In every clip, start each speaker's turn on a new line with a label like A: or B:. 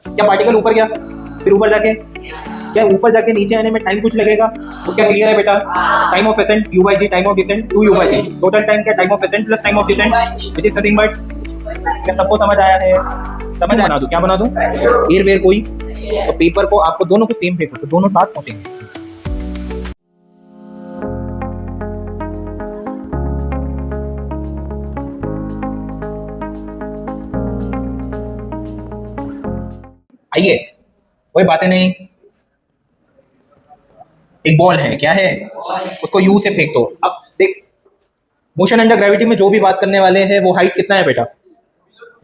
A: क्या पार्टिकल ऊपर गया, फिर ऊपर जाके क्या ऊपर जाके नीचे आने में टाइम कुछ लगेगा? तो क्या क्लियर है बेटा? Time of ascent u by g, time of descent 2u by g, total time क्या? Time of ascent plus time of descent which is nothing but. क्या सबको समझ आया है? समझ आना दो, क्या बना दो एयर वेयर कोई, तो पेपर को आपको दोनों को सेम फेंको तो दोनों साथ पहुंचेंगे। आइए, कोई बातें नहीं। एक बॉल है, क्या है, उसको यू से फेंक दो। अब देख, मोशन अंडर ग्रेविटी में जो भी बात करने वाले हैं वो हाइट कितना है बेटा?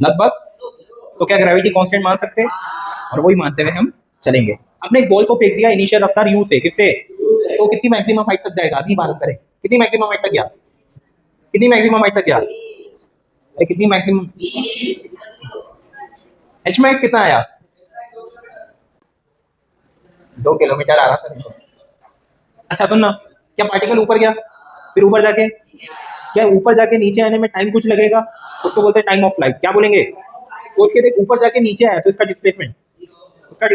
A: लगभग। तो क्या ग्रेविटी कांस्टेंट मान सकते हैं? और वही मानते हुए हम चलेंगे। आपने एक बॉल को फेंक दिया इनिशियल रफ्तार यू से, किससे? तो कितनी मैक्सिमम हाइट तक जाएगा? अभी बात करें, कितनी मैक्सिमम हाइट तक गया? कितनी मैक्सिमम हाइट तक गया? कितनी मैक्सिमम? एच मैक्स कितना आया? 2 किलोमीटर आ रहा था। अच्छा सुनना, क्या पार्टिकल ऊपर गया, फिर ऊपर जाके क्या ऊपर जाके नीचे आने में टाइम कुछ लगेगा? उसको बोलते हैं टाइम ऑफ फ्लाइट। क्या बोलेंगे? सोच के देख, ऊपर जाके नीचे आया तो इसका डिस्प्लेसमेंट, क्या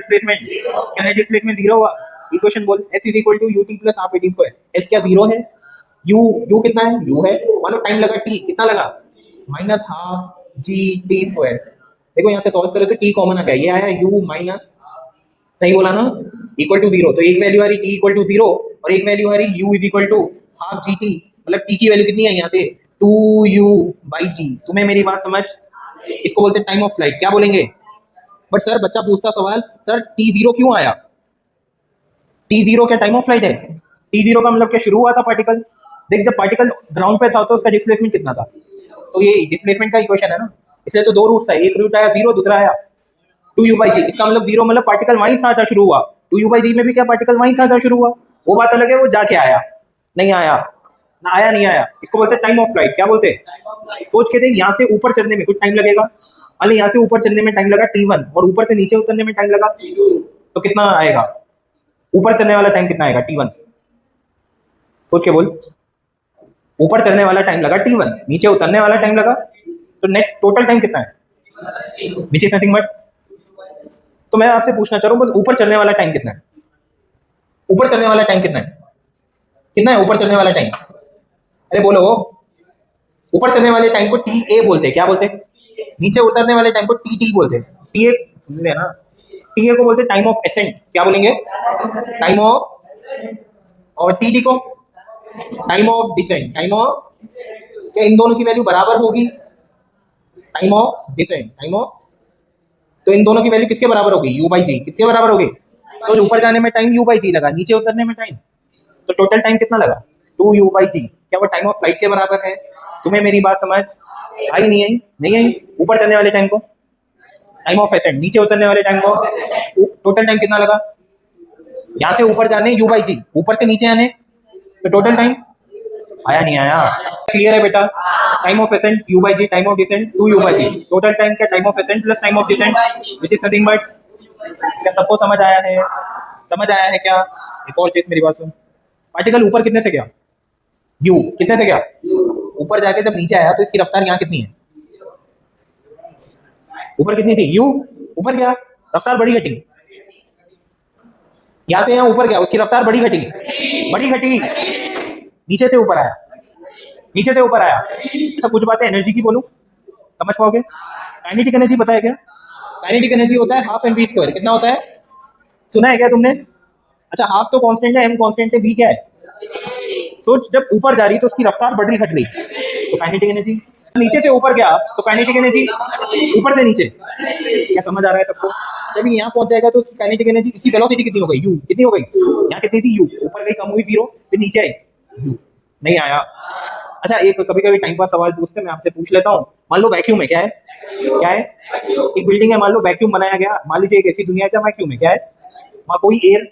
A: है डिस्प्लेसमेंट? जीरो हुआ। इक्वेशन बोल, s is equal to U T plus half A T square. S क्या जीरो है? यू कितना है? यू है। मान लो टाइम लगा टी, कितना लगा? Minus half G T square. देखो यहाँ से सॉल्व करो तो टी कॉमन आ गया, ये आया यू माइनस, सही बोला ना, इक्वल टू जीरो। तो एक वैल्यू आ रही टी इक्वल टू जीरो और एक वैल्यू आ रही U is equal to half ji T. मतलब टी की वैल्यू कितनी है यहाँ से? 2u बाई जी। तुम्हें मेरी बात समझ? इसको बोलते हैं टाइम ऑफ फ्लाइट। क्या बोलेंगे? बट सर बच्चा पूछता सवाल, सर टी जीरो क्यों आया? टी जीरो क्या टाइम ऑफ फ्लाइट है? टी जीरो का मतलब क्या शुरू हुआ था पार्टिकल? देख, जब पार्टिकल ग्राउंड पे था तो उसका डिस्प्लेसमेंट कितना था? तो ये डिस्प्लेसमेंट का इक्वेशन है ना, इसलिए तो दो रूट्स है, एक रूट आया जीरो, दूसरा आया 2u बाई जी। इसका मतलब जीरो मतलब पार्टिकल वहीं था जहाँ शुरू हुआ। 2u बाई जी में भी क्या पार्टिकल वहीं था जहाँ शुरू हुआ? वो बात अलग है, वो जाके आया नहीं आया ना, आया नहीं आया। इसको बोलते हैं टाइम ऑफ फ्लाइट। क्या बोलते हैं? सोच के देख, यहाँ से ऊपर चढ़ने में कुछ टाइम लगेगा, अरे यहाँ से ऊपर चढ़ने में टाइम लगा t1 और ऊपर से नीचे उतरने में टाइम लगा तो कितना आएगा? ऊपर चढ़ने वाला टाइम कितना आएगा? t1। सोच के बोल, ऊपर चढ़ने वाला टाइम लगा t1, नीचे उतरने वाला टाइम लगा, तो नेट टोटल टाइम कितना है? विच इज नथिंग बट। तो मैं आपसे पूछना चाह रहा हूँ, ऊपर चढ़ने वाला टाइम कितना है? ऊपर चढ़ने वाला टाइम कितना है? कितना है ऊपर चढ़ने वाला टाइम? अरे बोलो। ऊपर चढ़ने वाले टाइम को टी ए बोलते हैं। क्या बोलते हैं? नीचे उतरने वाले टाइम को टी टी बोलते हैं। टी ए सुन लेना, टी ए को बोलते हैं टाइम ऑफ एसेंट। क्या बोलेंगे? टाइम ऑफ, और टी डी को time of descent. Time of, क्या इन दोनों की वैल्यू बराबर होगी? Time of descent, time of, तो इन दोनों की वैल्यू किसके बराबर होगी? u by G. किसके बराबर होगी? तो ऊपर जाने में टाइम u बाई जी लगा, नीचे उतरने में टाइम, तो टोटल टाइम कितना लगा? 2u by g. क्या वो टाइम ऑफ फ्लाइट के बराबर है? तुम्हें मेरी बात समझ आई नहीं आई? नहीं आई। ऊपर चलने वाले टाइम को टाइम ऑफ एसेंट, नीचे उतरने वाले टाइम को टोटल टाइम कितना लगा? यहाँ से ऊपर जाने u बाई जी, ऊपर से नीचे आने तो टोटल टाइम आया नहीं आया? क्लियर है बेटा? Time of ascent u by g, time of descent 2u by g, total time क्या? Time of ascent plus time of descent which is nothing but. क्या सबको समझ आया है? समझ आया है क्या? एक और चीज मेरी बात सुन, पार्टिकल ऊपर कितने से गया? u कितने से गया? ऊपर जाके जब नीचे आया तो इसकी रफ्तार यहाँ कितनी है? ऊपर कितनी थी? u ऊपर गया, रफ्तार बड़ी घटी, यहाँ से यहाँ ऊपर गया, उसकी रफ्तार बड़ी घटी, बड़ी घटी, नीचे से ऊपर आया, नीचे से ऊपर आया। अच्छा कुछ बातें एनर्जी की बोलूं, समझ पाओगे? काइनेटिक एनर्जी पता है क्या? काइनेटिक एनर्जी होता है हाफ एम वी स्क्वायर। कितना होता है? सुना है क्या तुमने? अच्छा हाफ तो कांस्टेंट है, एम कांस्टेंट है, वी क्या है? सोच, जब ऊपर जा रही तो उसकी रफ्तार बढ़ रही घट रही, तो काइनेटिक एनर्जी। नीचे से ऊपर गया तो काइनेटिक एनर्जी ऊपर से नीचे। क्या समझ आ रहा है सबको? जब यहाँ पहुंच जाएगा तो उसकी काइनेटिक एनर्जी, इसकी वेलोसिटी कितनी हो गई? u कितनी हो गई? यहाँ कितनी थी? u ऊपर गई, कम हुई जीरो, फिर नीचे आई u नहीं आया। अच्छा एक कभी कभी टाइम पास सवाल पूछते हैं, मैं आपसे पूछ लेता हूँ। मान लो वैक्यूम है, क्या है? क्या है? एक बिल्डिंग है, मान लो वैक्यूम बनाया गया, मान लीजिए एक ऐसी दुनिया है जहाँ वैक्यूम है, क्या है? वहाँ कोई एयर,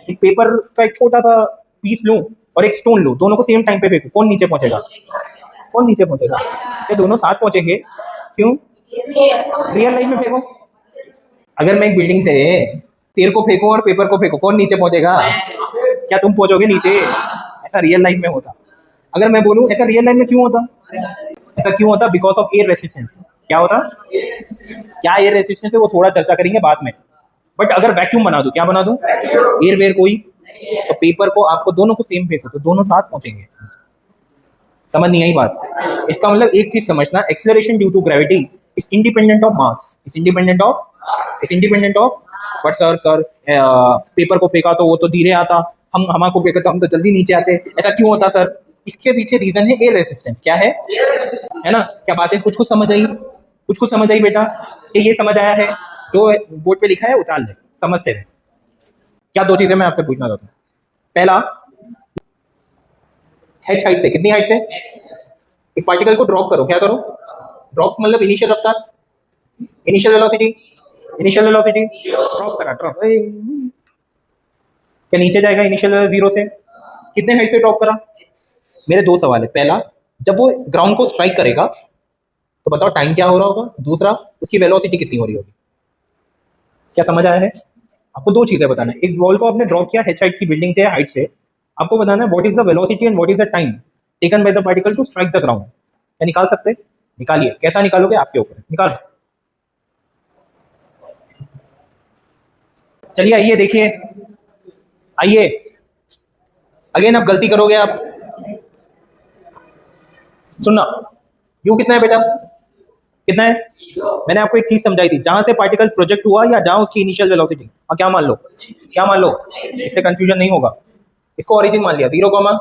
A: एक पेपर का एक छोटा सा पीस लूं और एक स्टोन लूं, दोनों को सेम टाइम पे फेंकूं, कौन नीचे पहुंचेगा? कौन नीचे पहुंचेगा? ये दोनों साथ पहुंचेंगे। क्यों? रियल लाइफ में फेंको, अगर मैं एक बिल्डिंग से तेर को फेंको और पेपर को फेंको, कौन नीचे पहुंचेगा? क्या तुम पहुंचोगे नीचे? ऐसा रियल लाइफ में होता। अगर मैं बोलूं ऐसा रियल लाइफ में क्यों होता? ऐसा क्यों होता? Because of air resistance. क्या होता? क्या एयर रेसिस्टेंस है वो थोड़ा चर्चा करेंगे बाद में। बट अगर वैक्यूम बना दूं, क्या बना दूं? एयर वेयर कोई, तो पेपर को आपको दोनों को सेम फेंको तो दोनों साथ पहुंचेंगे। समझ नहीं आई बात? इसका मतलब एक चीज समझना, acceleration due to gravity is independent of mass, is independent of. But sir paper को फेंका तो वो तो धीरे आता, हम हमारे फेंका तो हम तो जल्दी नीचे आते, ऐसा क्यों होता सर? इसके पीछे रीजन है एयर रेसिस्टेंस। क्या है ना? क्या बातें कुछ कुछ समझ आई? कुछ कुछ समझ आई बेटा? ये समझ आया है? जो बोर्ड पे लिखा है उतार ले, समझते हैं। क्या दो चीजें मैं आपसे पूछना चाहता हूँ। पहला, h हाइट से, कितनी हाइट से? एक पार्टिकल को ड्रॉप करो, क्या करो? ड्रॉप मतलब इनिशियल रफ्तार, इनिशियल वेलोसिटी, ड्रॉप करा, ड्रॉप। क्या नीचे जाएगा इनिशियल जीरो से? कितने हाइट से ड्रॉप करा? मेरे दो सवाल है। पहला, जब वो ग्राउंड को स्ट्राइक करेगा तो बताओ टाइम क्या हो रहा होगा? दूसरा, उसकी वेलोसिटी कितनी हो रही होगी? क्या समझ आया है? आपको दो चीजें बताना है। एक बॉल को आपने ड्रॉप किया h हाइट की बिल्डिंग से, हाइट से, आपको बताना है what is the velocity and what is the time taken by the particle to strike the ground. क्या निकाल सकते? निकालिए। कैसा निकालोगे? आपके ऊपर, निकालो। चलिए आइए देखिए, आइए। अगेन अब गलती करोगे आप। सुनना, यू कितना है बेटा? कितना है? मैंने आपको एक चीज समझाई थी, जहां से पार्टिकल प्रोजेक्ट हुआ या जहां उसकी इनिशियल वेलोसिटी, और क्या मान लो, इससे कंफ्यूजन नहीं होगा। इसको ओरिजिन मान लिया, जीरो कॉमा,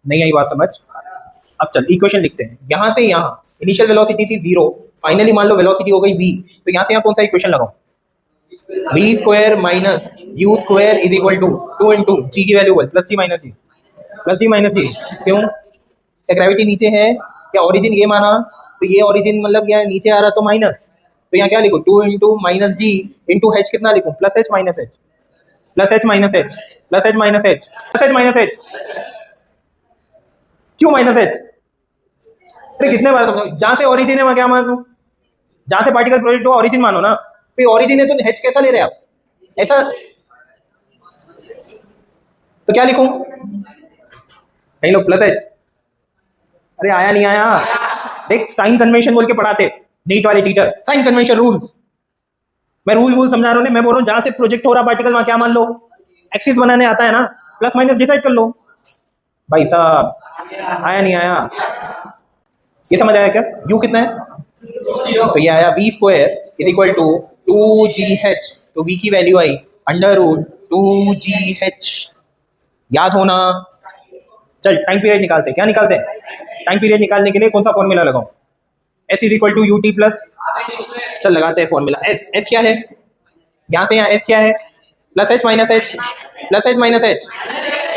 A: नहीं आई बात समझ? अब चल इक्वेशन लिखते हैं। यहां से यहां इनिशियल वेलोसिटी थी जीरो, फाइनली मान लो वेलोसिटी हो गई v, तो यहां से यहां कौन सा इक्वेशन लगाऊं? v square minus u square is equal to 2 into g की value plus c minus g, क्यों? क्या ग्रेविटी नीचे है? क्या ओरिजिन ये माना तो ये ओरिजिन मतलब क्या नीचे आ रहा तो माइनस, तो यहाँ क्या लिखो? 2 into minus g into H, कितना लिखूं? Plus H minus H, plus H minus H, plus H minus H, plus H minus H. क्यों माइनस एच? अरे कितने बार तो जहां से ओरिजिन है वहां क्या मान लूं? जहां से पार्टिकल प्रोजेक्ट हुआ ओरिजिन मानो ना। तो ओरिजिन है तो एच कैसा ले रहे हैं आप? ऐसा, तो क्या लिखूं? कहीं लोग प्लस एच, अरे आया नहीं आया? देख, साइन कन्वेंशन बोल के पढ़ाते नीट वाले टीचर, साइन कन्वेंशन रूल्स। मैं रूल समझा रहा हूँ, मैं बोल रहा हूँ जहां से प्रोजेक्ट हो रहा पार्टिकल वहां क्या मान लो? एक्सिस बनाने आता है ना, प्लस माइनस डिसाइड कर लो। भाई साहब, आया नहीं आया? ये समझ आया क्या? यू कितना है? तो ये आया v square is equal to 2gh, तो v की वैल्यू आई अंडर रूट 2gh। याद होना। चल टाइम पीरियड निकालते हैं। क्या निकालते हैं? टाइम पीरियड निकालने के लिए कौन सा फॉर्मूला लगाऊं? s is equal to U T plus, चल लगाते हैं फॉर्मूला। s क्या है? यहाँ से यहाँ s क्या है? Plus H minus H, plus H minus H.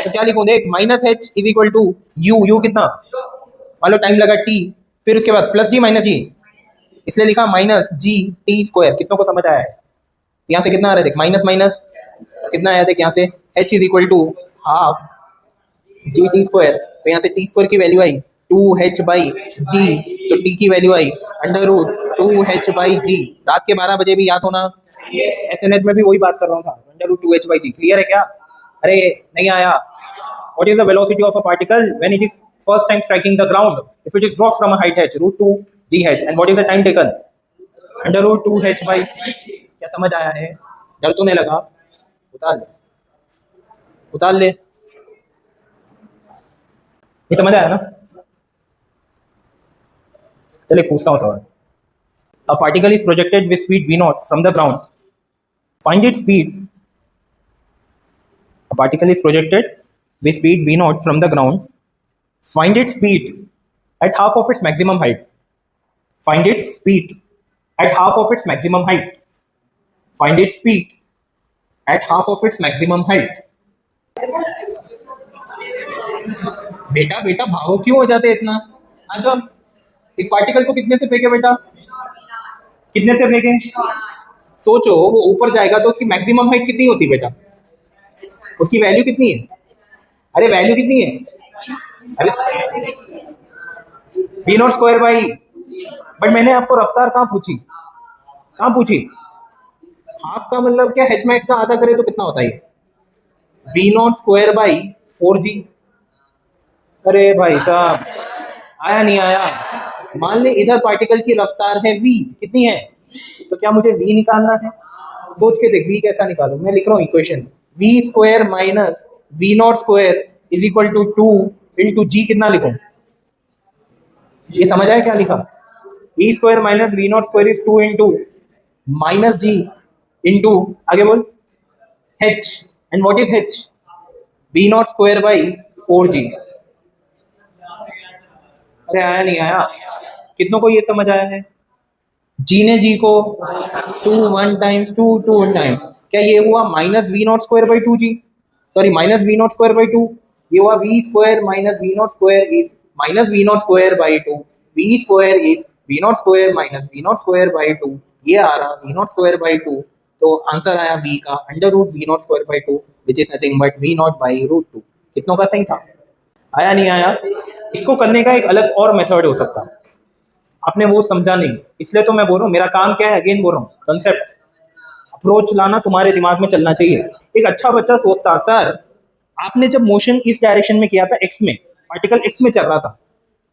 A: तो क्या लिखूं? देख, minus H is equal to U कितना? मान लो टाइम लगा t, फिर उसके बाद प्लस जी माइनस जी, इसलिए लिखा माइनस जी टी स्क्वायर। कितनों को समझ आया है? यहाँ से कितना आ रहा है? देख, माइनस माइनस कितना आया? देख यहाँ से h is equal to half G T square, तो यहाँ से टी स्क्वायर की वैल्यू आई 2h बाई जी, तो t की वैल्यू आई under root 2h by g. रात के 12 बजे भी याद होना। एसएनएच में भी वही बात कर रहा था, under root 2h by G. Clear है क्या? अरे नहीं आया? What is the velocity of a particle when it is first time striking the ground if it is drop from a height h root 2 gh, and what is the time taken? Under root 2h by. क्या समझ आया है? डर तो नहीं लगा? उतार ले, उतार ले। ये समझ आया ना? चलिए पूछता हूँ सवाल। A particle is projected with speed v naught from the ground. Find its speed. A particle is projected with speed v naught from the ground. Find its speed at half of its maximum height. Find its speed at half of its maximum height. Find its speed at half of its maximum height. बेटा बेटा भागो क्यों हो जाते इतना? आ जाओ। एक particle को कितने से फेंके बेटा? कितने से फेंके? सोचो, वो ऊपर जाएगा तो उसकी मैक्सिमम हाइट कितनी होती बेटा? उसकी वैल्यू कितनी है? अरे वैल्यू कितनी है? अरे v not square by, but मैंने आपको रफ्तार कहाँ पूछी? कहाँ पूछी? हाफ का मतलब क्या? h मैक्स का आधा करे तो कितना होता है? v not square by 4g। अरे भाई साहब, आया नहीं आया? मान ले इधर पार्टिकल की रफ्तार है v, कितनी है? तो क्या मुझे v निकालना है? सोच के देख v कैसा निकालूं। मैं लिख रहा हूँ equation, v square minus v not square is equal to 2 into g, कितना लिखूं? ये समझ आया क्या लिखा? v square minus v not square is 2 into minus g into, आगे बोल, h, and what is h? v not square by 4g। अरे आया नहीं आया? कितनों को ये समझ आया है? जी ने जी को 2 1 टाइम्स 2 2 टाइम्स, क्या ये हुआ minus V not square by 2g, sorry minus V not square by 2, ये हुआ V square minus V not square is minus V not square by 2, V square is V not square minus V not square by 2, ये आ रहा we not square by 2, तो answer आया v का under root V not square by 2 which is nothing but V not by root 2। कितनों का सही था? आया नहीं आया? इसको करने का एक अलग और मेथड हो सकता है, आपने वो समझा नहीं, इसलिए तो मैं बोल रहा हूँ, मेरा काम क्या है, अगेन बोल रहा हूँ, कंसेप्ट अप्रोच लाना तुम्हारे दिमाग में चलना चाहिए। एक अच्छा बच्चा सोचता, सर आपने जब मोशन इस डायरेक्शन में किया था x में, पार्टिकल x में चल रहा था,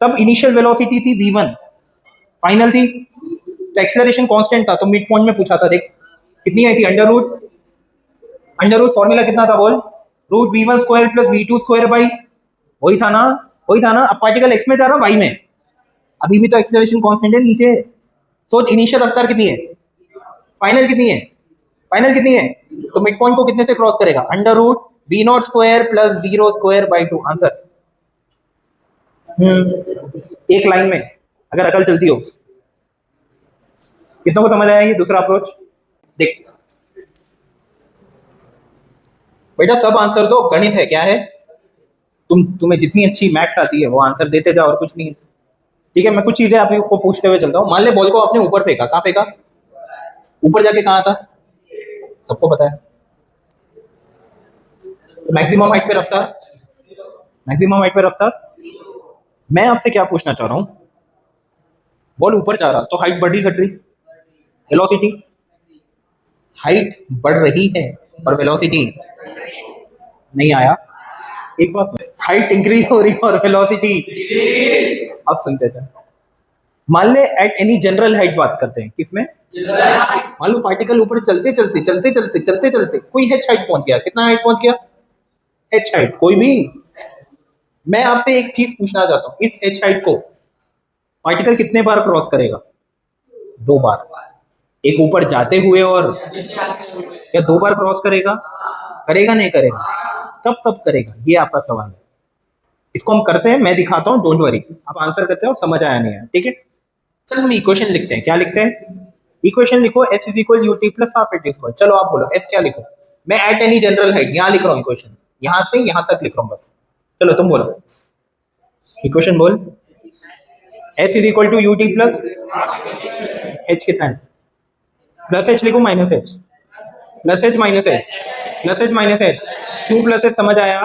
A: तब इनिशियल वेलोसिटी थी v1, फाइनल थी, तो एक्सेलरेशन कांस्टेंट था, तो मिड पॉइंट में पूछा था, देख कितनी आई थी? अंडर रूट फॉर्मूला कितना था बोल? Root v1 square plus v2 square by, वही था ना, वही था ना। अब पार्टिकल x में जा रहा y में, अभी भी तो एक्सेलरेशन कांस्टेंट है नीचे। सोच इनिशियल रफ्तार कितनी है, फाइनल कितनी है, फाइनल कितनी है, तो मिड पॉइंट को कितने से क्रॉस करेगा? Under root V not square plus 0 square by 2, answer. एक लाइन में अगर अकल चलती हो। कितनों को समझ आया ये दूसरा अप्रोच? देख बेटा सब आंसर दो, गणित है, क्या है? तुम्हें जितनी अच्छी मैथ्स आती है वो आंसर देते जाओ, और कुछ नहीं है, ठीक है? मैं कुछ चीजें आपको पूछते हुए चलता हूँ। मान ले बॉल को आपने ऊपर फेंका, कहाँ फेंका? ऊपर जाके कहाँ था? सबको पता है। तो मैक्सिमम हाइट पे रफ्तार, मैक्सिमम हाइट पे रफ्तार। मैं आपसे क्या पूछना चाह रहा हूँ, बॉल ऊपर जा रहा तो हाइट बढ़ रही घट रही? वेलोसिटी, हाइट बढ़ रही है और वेलोसिटी नहीं आया। एक बात सुन, हाइट इंक्रीज हो रही है और वेलोसिटी, अब सुनते थे। मान ले एट एनी जनरल हाइट बात करते हैं, किसमें? मान लो पार्टिकल ऊपर चलते चलते चलते चलते चलते चलते कोई h हाइट पहुंच गया, कितना हाइट पहुंच गया? h हाइट, कोई भी। मैं आपसे एक चीज पूछना चाहता हूँ, इस h हाइट को पार्टिकल कितने बार क्रॉस करेगा? 2 बार। एक ऊपर जाते हुए और क्या 2 बार क्रॉस करेगा? करेगा नहीं करेगा? कब कब करेगा, ये आपका सवाल है। इसको हम करते हैं, मैं दिखाता हूँ, डोंट वरी, आप आंसर करते हो, समझ आया नहीं आया, ठीक है? चलो हम इक्वेशन लिखते हैं, क्या लिखते हैं? इक्वेशन लिखो, s is equal ut plus half at square. चलो आप बोलो s क्या लिखो? मैं एट एनी जनरल हाइट यहाँ लिख रहा हूँ इक्वेशन, यहाँ से यहाँ तक लिख रहा हूँ बस। चलो तुम बोलो इक्वेशन, बोल। s is equal to ut plus h, कितना है? प्लस h लिखो minus h, plus h minus h, plus h minus h, क्यों प्लस h? समझ आया?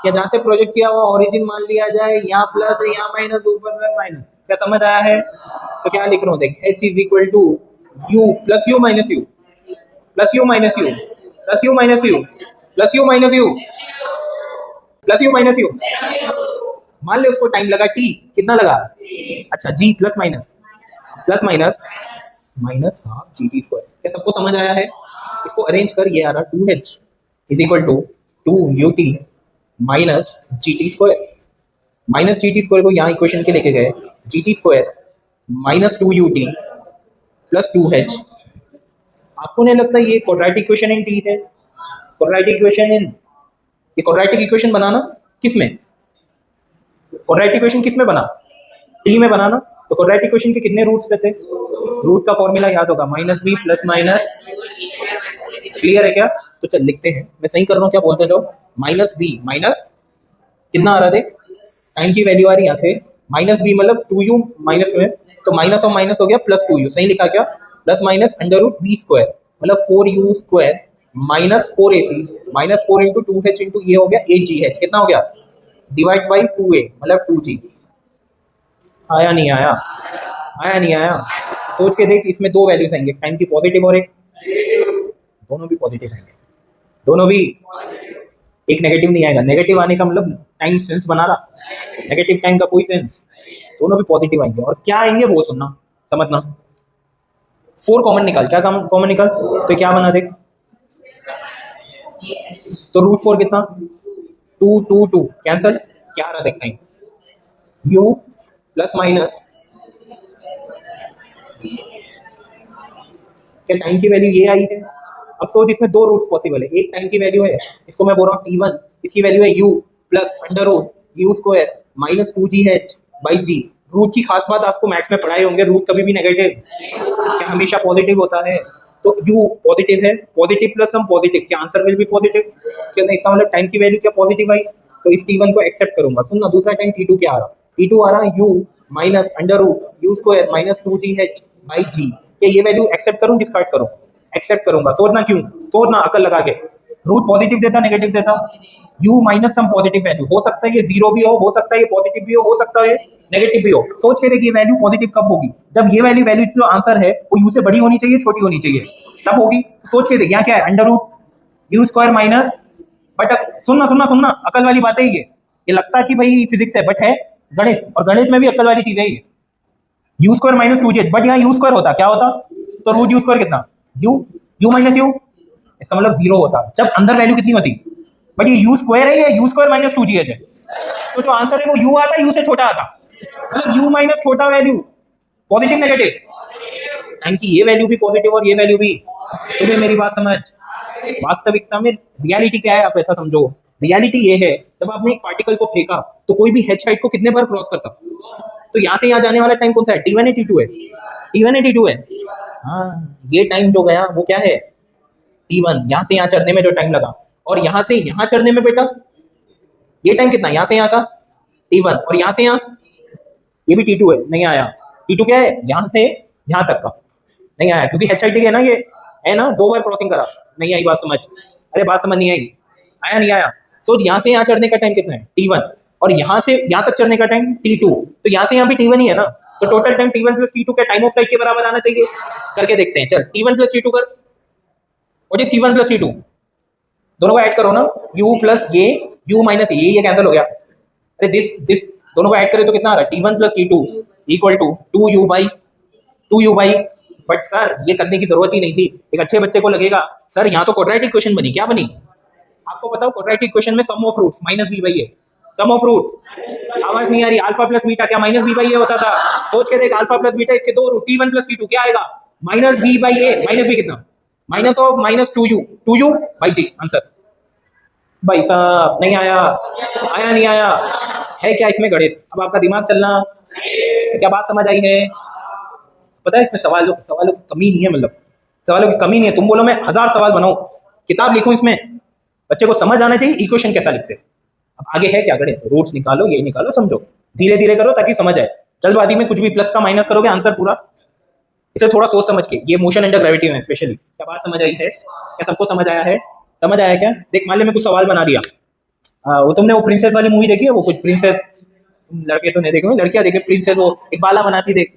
A: या जहाँ से प्रोजेक्ट किया हुआ ओरिजिन मान लिया जाए, यहाँ प्लस है यहाँ माइनस, ऊपर में माइनस, क्या समझ आया है? तो क्या लिख रहा हूँ देख, h is equal to u plus u minus u, plus u minus u, plus u minus u, plus u minus u, plus u minus u। मान ले उसको टाइम लगा t, कितना लगा? अच्छा g plus minus, plus minus minus half G T square. क्या सबको समझ आया है? इसको अरेंज कर, ये आ रहा 2h is equal to 2ut minus G T square. Minus G T square को यहाँ इक्वेशन के लेके गए, G T square minus 2ut plus 2h। आपको नहीं लगता ये क्वाड्रेटिक इक्वेशन इन टी है? क्वाड्रेटिक इक्वेशन इन, ये क्वाड्रेटिक इक्वेशन बनाना किस में? क्वाड्रेटिक इक्वेशन किस में बना? टी में बनाना। तो क्वाड्रेटिक इक्वेशन के कितने रूट्स रहते? रूट का फॉर्मूला याद होगा, minus B plus minus, clear है क्या? तो चल लिखते हैं, मैं सही कर रहा हूँ, क्या बोलते जाओ, माइनस बी माइनस कितना आ रहा है, टाइम की वैल्यू आ रही है यहाँ से, माइनस बी मतलब 2u माइनस में, तो माइनस और माइनस हो गया प्लस 2u, सही लिखा क्या? Plus minus under root B square मतलब 4u square minus 4ac minus 4 into 2h into ये हो गया 8gh, कितना हो गया? डिवाइड बाई 2a मतलब 2g। आया नहीं आया? आया नहीं आया? सोच के देख, इसमें 2 वैल्यूज आएंगे, टाइम की पॉजिटिव और एक, दोनों भी पॉजिटिव आएंगे, दोनों भी। एक नेगेटिव नहीं आएगा, नेगेटिव आने का मतलब टाइम सेंस बना रहा, नेगेटिव टाइम का कोई सेंस, दोनों भी पॉजिटिव आएंगे। और क्या आएंगे वो सुनना समझना। 4 कॉमन निकाल, क्या कॉमन निकाल, तो क्या बना देख, तो √4 कितना, 2 2 2 कैंसल, क्या आ रहा देखना है, u प्लस माइनस, क्या टाइम की वैल्यू ये आई है। अब सोच इसमें 2 रूट्स पॉसिबल है, एक टाइम की वैल्यू है, इसको मैं बोल रहा हूँ t1, इसकी वैल्यू है u plus under root you square minus 2gh by G. Root की खास बात आपको मैथ्स में पढ़ाए होंगे, रूट कभी भी नेगेटिव क्या हमेशा पॉजिटिव होता है, तो u पॉजिटिव है, पॉजिटिव प्लस सम पॉजिटिव, क्या आंसर विल भी पॉजिटिव, क्या इसका मतलब टाइम की वैल्यू क्या पॉजिटिव आई, तो इस t1 को एक्सेप्ट करूंगा। सुनना दूसरा टाइम t2 क्या आ रहा, t2 आ रहा u minus under root you square minus 2gh by g, क्या ये वैल्यू एक्सेप्ट करूं डिस्कार्ड करूं, एक्सेप्ट करूंगा। सोचना क्यों, सोचना अकल लगा के, रूट पॉजिटिव देता नेगेटिव देता, u minus some positive value, हो सकता है ये जीरो भी हो सकता है ये पॉजिटिव भी हो सकता है नेगेटिव भी हो। सोच के देखिए वैल्यू पॉजिटिव कब होगी, जब ये वैल्यू जो आंसर है वो u से बड़ी होनी चाहिए छोटी होनी चाहिए, तब होगी। सोच के देखिए यहाँ क्या है, under root you square minus, but सुनना सुनना सुनना अकल वाली बात है ये लगता है कि भाई फिजिक्स है बट है गणित, और गणित में भी अकल वाली चीज है ये। You square minus 2z, but यहाँ यू स्क्वायर होता क्या होता, तो रूट यू स्क्वायर कितना, यू माइनस यू, इसका मतलब 0 होता जब अंदर वैल्यू कितनी होती, बट ये यू स्क्वायर है, ये यू स्क्वायर माइनस 2gh है, तो जो आंसर है वो यू आता, यू से छोटा आता, मतलब यू माइनस छोटा वैल्यू पॉजिटिव नेगेटिव, टाइम की ये वैल्यू भी पॉजिटिव और ये वैल्यू भी। तुम्हें मेरी बात समझ, वास्तविकता में रियलिटी क्या है आप ऐसा समझो, रियलिटी ये है जब आपने एक पार्टिकल को फेंका तो कोई भी h हाइट को कितने बार क्रॉस करता, तो यहाँ से यहाँ जाने वाला टाइम कौन सा है, t1 है t2 है, t1 है t2 है, हाँ ये टाइम जो गया वो क्या है t1, यहाँ से यहाँ चढ़ने में जो टाइम लगा, और यहाँ से यहाँ चढ़ने में बेटा ये टाइम कितना, यहाँ से यहाँ का t1, और यहाँ से यहाँ ये भी t2 है, नहीं आया, t2 क्या है यहाँ से यहाँ तक का, नहीं आया क्योंकि h है ना, ये है ना 2 बार क्रॉसिंग करा, नहीं आई बात समझ, अरे बात समझ नहीं आई, आया नहीं आया। सोच यहाँ से यहाँ चढ़ने का टाइम कितना है t1, और यहाँ से यहाँ तक चढ़ने का टाइम t2, तो यहाँ से यहाँ भी t1 ही है ना, तो total time t1 plus t2 का टाइम ऑफ फ्लाइट के बराबर आना चाहिए, करके देखते हैं। चल t1 प्लस t2 कर, what is t1 plus t2, दोनों को ऐड करो ना, u प्लस ये u माइनस ये कैंसिल हो गया, अरे दिस दोनों को ऐड करें तो कितना आ रहा है, t1 plus t2 equal to 2u by, but sir ये करने की जरूरत ही नहीं थी, एक अच्छे बच्चे को लगेगा सर यहाँ तो क्वाड्रेटिक इक्वेशन बनी, क्या बनी आपको बताओ, क्वाड्रेटिक इक्वेशन में sum of roots minus b by a, sum of roots, आवाज नहीं आ रही, अल्फा प्लस बीटा क्या माइनस b बाई ए होता था, सोच के देख अल्फा प्लस बीटा इसके 2 रूट, t1 प्लस t2 क्या आएगा minus b by A, minus b कितना, minus of minus 2u by G, answer भाई साहब नहीं आया, आया नहीं आया, है क्या इसमें गणित, अब आपका दिमाग चलना, क्या बात समझ आई है, पता है इसमें सवालों की कमी नहीं है, मतलब सवालों की कमी नहीं है, तुम बोलो मैं 1000 सवाल बनाऊं किताब लिखूं, इसमें बच्चे को समझ आना चाहिए इक्वेशन कैसा लिखते हैं। अब आगे है क्या गणित, रूट्स निकालो ये निकालो समझो, धीरे धीरे करो ताकि समझ आए, जल्दबाजी में कुछ भी प्लस का माइनस करोगे आंसर पूरा, इसे थोड़ा सोच समझ के, ये मोशन अंडर ग्रेविटी में स्पेशली, क्या बात समझ आई है, क्या सबको समझ आया है, समझ आया क्या, देख मान ले मैं कुछ सवाल बना दिया, वो तुमने वो प्रिंसेस वाली मूवी देखी है, वो कुछ प्रिंसेस, लड़के तो नहीं देखे लड़कियां देखे, प्रिंसेस वो एक बाला बनाती देख,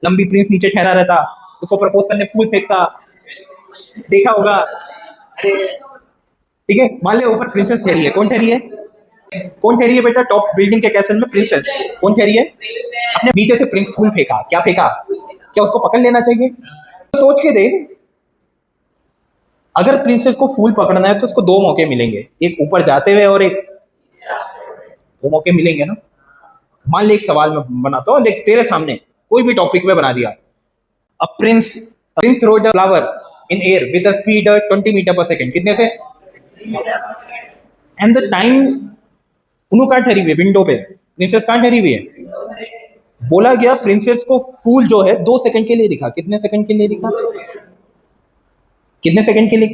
A: लंबी प्रिंस नीचे ठहरा रहता, उसको प्रपोज करने फूल फेंकता, देखा होगा, अरे ठीक है, मान ले ऊपर प्रिंसेस ठहरी है, कौन ठहरी है, कौन ठहरी है बेटा, टॉप बिल्डिंग के कैसल में प्रिंसेस कौन ठहरी है, अपने नीचे से प्रिंस फूल फेंका, क्या फेंका, क्या उसको पकड़ लेना चाहिए, तो सोच के देख, अगर प्रिंसेस को फूल पकड़ना है तो उसको 2 मौके मिलेंगे, एक ऊपर जाते हुए और एक, 2 मौके मिलेंगे ना। मान ले एक सवाल में बनाता हूँ, देख तेरे सामने कोई भी टॉपिक में बना दिया, a prince throwed a flower in air with a speed 20 metre per second, कितने से, एंड द टाइम, उन्हों कहाँ ठहरी हुई है, विंडो पे, प्रिंसेस कहाँ ठहरी हुई है, बोला गया प्रिंसेस को फूल जो है 2 सेकंड के लिए दिखा, कितने सेकंड के लिए दिखा, कितने सेकंड के लिए,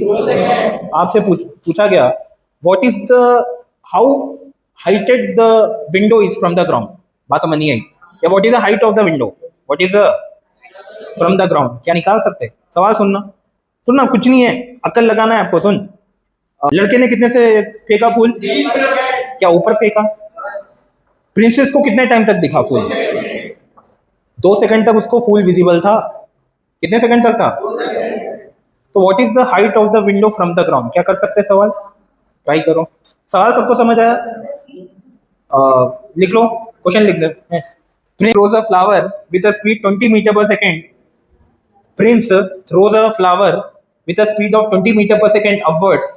A: आपसे पूछा गया what is the, how heighted the window is from the ground, बात समझ नहीं आई, या what is the height of the window, what is the from the ground, क्या निकाल सकते, सवाल सुनना सुनना, कुछ नहीं है, अकल लगाना है आपको, सुन, लड़के ने कितने से फेंका फूल, क्या ऊपर फेंका, प्रिंसेस को कितने टाइम तक दिखा फूल, 2 सेकंड तक उसको फूल विजिबल था, कितने सेकंड तक था, तो what is the height of the window from the ground, क्या कर सकते सवाल, ट्राई करो। सवाल सबको समझ आया? लिख लो, क्वेश्चन लिख दो। Prince throws a flower with a speed 20 meter per second. Prince throws a flower with a speed of 20 meter per second upwards.